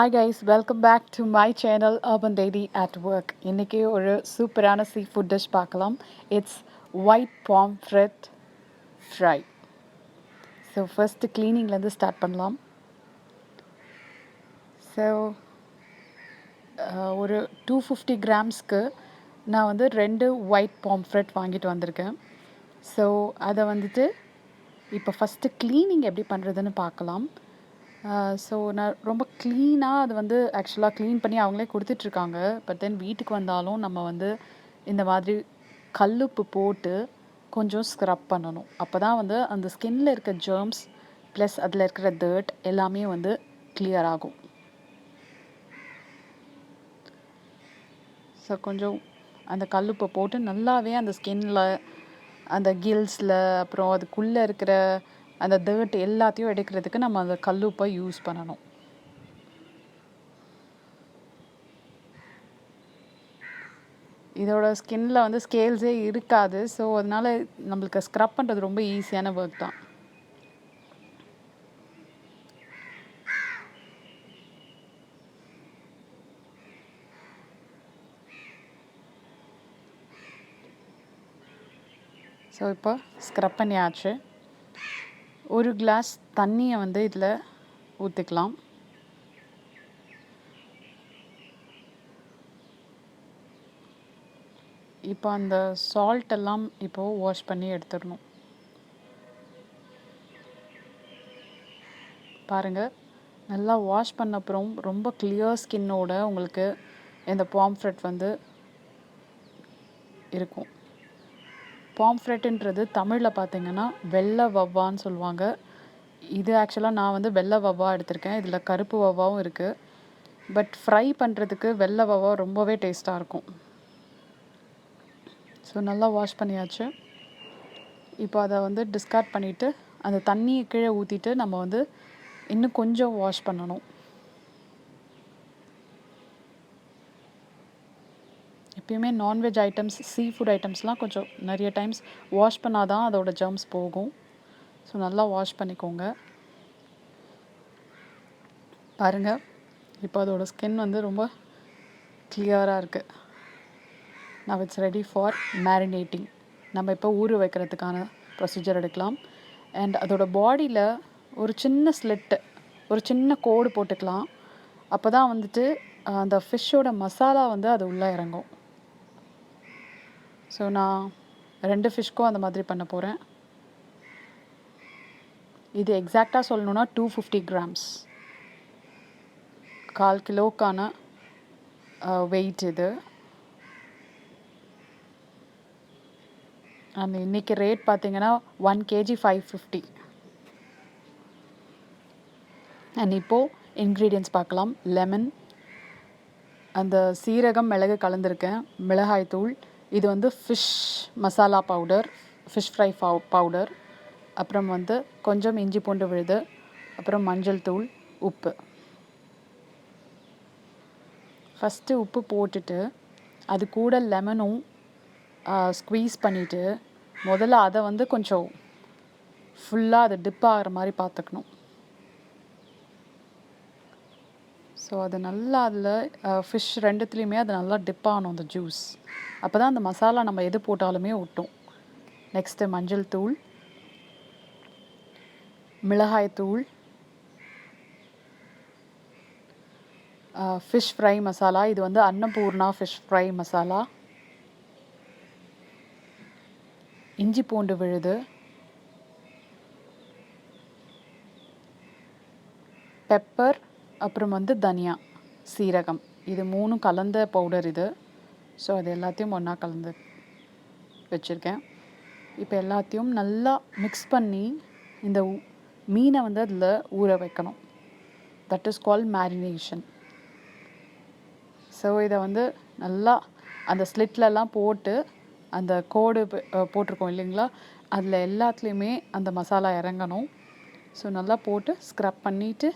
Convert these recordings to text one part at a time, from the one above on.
Hi guys, welcome back to my channel Urbanlady at Work. இன்னைக்கு ஒரு சூப்பரான seafood dish பார்க்கலாம். It's white pomfret fry. So first கிளீனிங்லேருந்து start பண்ணலாம். So ஒரு 250 கிராம்ஸ்க்கு நான் வந்து 2 ஒயிட் pomfret வாங்கிட்டு வந்திருக்கேன். ஸோ அதை வந்துட்டு இப்போ ஃபஸ்ட்டு க்ளீனிங் எப்படி பண்ணுறதுன்னு பார்க்கலாம். ஸோ நான் ரொம்ப க்ளீனாக அது வந்து ஆக்சுவலாக க்ளீன் பண்ணி அவங்களே கொடுத்துட்ருக்காங்க. பட் தென் வீட்டுக்கு வந்தாலும் நம்ம வந்து இந்த மாதிரி கல்லுப்பு போட்டு கொஞ்சம் ஸ்க்ரப் பண்ணணும். அப்போ தான் வந்து அந்த ஸ்கின்னில் இருக்க ஜெர்ம்ஸ் ப்ளஸ் அதில் இருக்கிற டர்ட் எல்லாமே வந்து கிளியர் ஆகும். ஸோ கொஞ்சம் அந்த கல்லுப்பை போட்டு நல்லாவே அந்த ஸ்கின்னில் அந்த கில்ஸில் அப்புறம் அதுக்குள்ளே இருக்கிற அந்த டர்ட் எல்லாத்தையும் எடுக்கிறதுக்கு நம்ம அந்த கல்லுப்பை யூஸ் பண்ணணும். இதோட ஸ்கின்னில் வந்து ஸ்கேல்ஸே இருக்காது. ஸோ அதனால் நம்மளுக்கு ஸ்க்ரப் பண்ணுறது ரொம்ப ஈஸியான ஒர்க் தான். ஸோ இப்போ ஸ்க்ரப் பண்ணியாச்சு. ஒரு கிளாஸ் தண்ணியை வந்து இதில் ஊற்றிக்கலாம். இப்போ அந்த சால்ட் எல்லாம் இப்போது வாஷ் பண்ணி எடுத்துடணும். பாருங்கள், நல்லா வாஷ் பண்ண அப்புறம் ரொம்ப கிளியர் ஸ்கின்னோட உங்களுக்கு இந்த pomfret வந்து இருக்கும். pomfretன்றது தமிழில் பார்த்தீங்கன்னா வெள்ளை வவ்வான்னு சொல்லுவாங்க. இது ஆக்சுவலாக நான் வந்து வெள்ளை வவ்வா எடுத்திருக்கேன். இதில் கருப்பு வவ்வாவும் இருக்குது. பட் ஃப்ரை பண்ணுறதுக்கு வெள்ளை வவ்வா ரொம்பவே டேஸ்ட்டாக இருக்கும். ஸோ நல்லா வாஷ் பண்ணியாச்சு. இப்போ அதை வந்து டிஸ்கார்ட் பண்ணிவிட்டு அந்த தண்ணியை கீழே ஊற்றிட்டு நம்ம வந்து இன்னும் கொஞ்சம் வாஷ் பண்ணணும். எப்பயுமே நான்வெஜ் ஐட்டம்ஸ், சீ ஃபுட் ஐட்டம்ஸ்லாம் கொஞ்சம் நிறைய டைம்ஸ் வாஷ் பண்ணால் தான் அதோட ஜெர்ம்ஸ் போகும். ஸோ நல்லா வாஷ் பண்ணிக்கோங்க. பாருங்கள், இப்போ அதோட ஸ்கின் வந்து ரொம்ப கிளியராக இருக்குது. Now it's ready for marinating. நம்ம இப்போ ஊற வைக்கிறதுக்கான ப்ரொசீஜர் எடுக்கலாம். அண்ட் அதோட பாடியில் ஒரு சின்ன ஸ்லிட்டு, ஒரு சின்ன கோடு போட்டுக்கலாம். அப்போ தான் வந்துட்டு அந்த ஃபிஷ்ஷோட மசாலா வந்து அது உள்ளே இறங்கும். ஸோ நான் 2 ஃபிஷ்க்கும் அந்த மாதிரி பண்ண போகிறேன். இது எக்ஸாக்டாக சொல்லணுன்னா 250 கிராம்ஸ், 1/4 கிலோக்கான வெயிட் இது. அண்ட் இன்றைக்கி ரேட் பார்த்தீங்கன்னா 1 kg 550. அண்ட் இப்போது இன்க்ரீடியன்ட்ஸ் பார்க்கலாம். லெமன், அந்த சீரகம் மிளகு கலந்துருக்கேன், மிளகாய்த்தூள், இது வந்து fish masala powder, fish fry powder, அப்புறம் வந்து கொஞ்சம் இஞ்சி பூண்டு விழுது, அப்புறம் மஞ்சள் தூள், உப்பு. ஃபஸ்ட்டு உப்பு போட்டுட்டு அது கூட லெமனும் ஸ்க்வீஸ் பண்ணிவிட்டு முதல்ல அதை வந்து கொஞ்சம் ஃபுல்லாக அதை டிப் ஆகிற மாதிரி பார்த்துக்கணும். ஸோ அது நல்லா அதில் ஃபிஷ் ரெண்டுத்துலேயுமே அது நல்லா டிப் ஆகணும் அந்த ஜூஸ். அப்போ தான் அந்த மசாலா நம்ம எது போட்டாலுமே ஒட்டும். நெக்ஸ்ட்டு மஞ்சள் தூள், மிளகாய்த்தூள், ஃபிஷ் ஃப்ரை மசாலா, இது வந்து அன்னபூர்ணா ஃபிஷ் ஃப்ரை மசாலா, இஞ்சி பூண்டு விழுது, பெப்பர், அப்புறம் வந்து தனியா, சீரகம், இது 3 கலந்த பவுடர் இது. ஸோ அது எல்லாத்தையும் ஒன்றா கலந்து வச்சுருக்கேன். இப்போ எல்லாத்தையும் நல்லா மிக்ஸ் பண்ணி இந்த மீனை வந்து அதில் ஊற வைக்கணும். That is called marination. So இதை வந்து நல்லா அந்த ஸ்லிட்லலாம் போட்டு அந்த கோடு போட்டிருக்கோம் இல்லைங்களா, அதில் எல்லாத்துலேயுமே அந்த மசாலா இறங்கணும். ஸோ நல்லா போட்டு ஸ்க்ரப் பண்ணிவிட்டு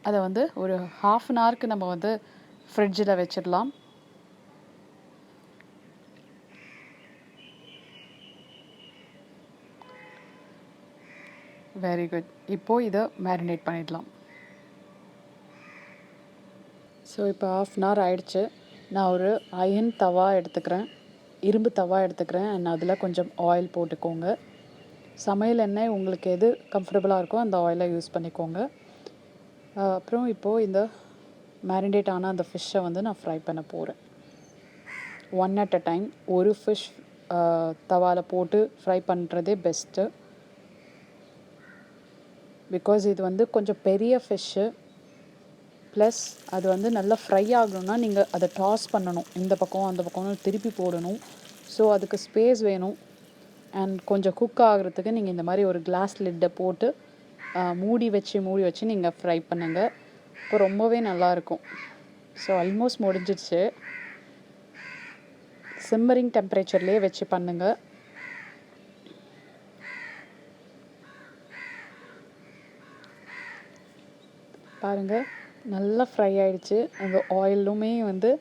அதை வந்து ஒரு 1/2 an hourக்கு நம்ம வந்து ஃப்ரிட்ஜில் வச்சிடலாம். Very good. இப்போது இதை மேரினேட் பண்ணிடலாம். ஸோ இப்போ 1/2 hour ஆயிடுச்சு. நான் ஒரு அயர்ன் தவா எடுத்துக்கிறேன், இரும்பு தவா எடுத்துக்கிறேன். அண்ட் அதில் கொஞ்சம் ஆயில் போட்டுக்கோங்க. சமையல் எண்ணெய் உங்களுக்கு எது கம்ஃபர்டபுளாக இருக்கோ அந்த ஆயிலை யூஸ் பண்ணிக்கோங்க. அப்புறம் இப்போது இந்த மேரினேட் ஆன அந்த ஃபிஷ்ஷை வந்து நான் ஃப்ரை பண்ண போகிறேன். 1 at a time. ஒரு ஃபிஷ் தவாவில் போட்டு ஃப்ரை பண்ணுறதே பெஸ்ட்டு. பிகாஸ் இது வந்து கொஞ்சம் பெரிய ஃபிஷ்ஷு. ப்ளஸ் அது வந்து நல்லா ஃப்ரை ஆகணும்னா நீங்கள் அதை டாஸ் பண்ணணும், இந்த பக்கம் அந்த பக்கம்னு திருப்பி போடணும். ஸோ அதுக்கு ஸ்பேஸ் வேணும். அண்ட் கொஞ்சம் குக் ஆகிறதுக்கு நீங்கள் இந்த மாதிரி ஒரு கிளாஸ் லிட்டை போட்டு மூடி வச்சு நீங்கள் ஃப்ரை பண்ணுங்கள். இப்போ ரொம்பவே நல்லாயிருக்கும். ஸோ ஆல்மோஸ்ட் முடிஞ்சிடுச்சு. சிம்மரிங் டெம்பரேச்சர்லேயே வச்சு பண்ணுங்கள். பாருங்கள், நல்லா ஃப்ரை ஆகிடுச்சு. அந்த ஆயிலுமே வந்து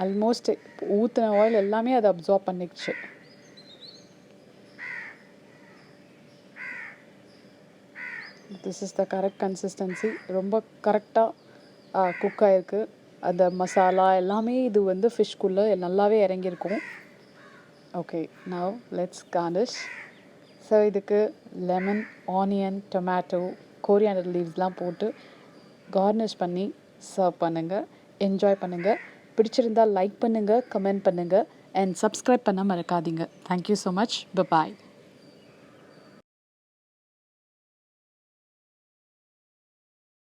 ஆல்மோஸ்ட் ஊற்றின ஆயில் எல்லாமே அதை அப்சார்ப் பண்ணிடுச்சு. This is the correct consistency. ரொம்ப கரெக்டாக குக் ஆகிருக்கு. அந்த மசாலா எல்லாமே இது வந்து ஃபிஷ்குள்ளே நல்லாவே இறங்கியிருக்கும். Okay, now let's garnish. So இதுக்கு லெமன், ஆனியன், டொமேட்டோ, கோரியாண்டர் லீவ்ஸ்லாம் போட்டு கார்னிஷ் பண்ணி சர்வ் பண்ணுங்கள். என்ஜாய் பண்ணுங்கள். பிடிச்சிருந்தால் லைக் பண்ணுங்கள், கமெண்ட் பண்ணுங்கள் அண்ட் சப்ஸ்கிரைப் பண்ண மறக்காதீங்க. Thank you so much. பாய்.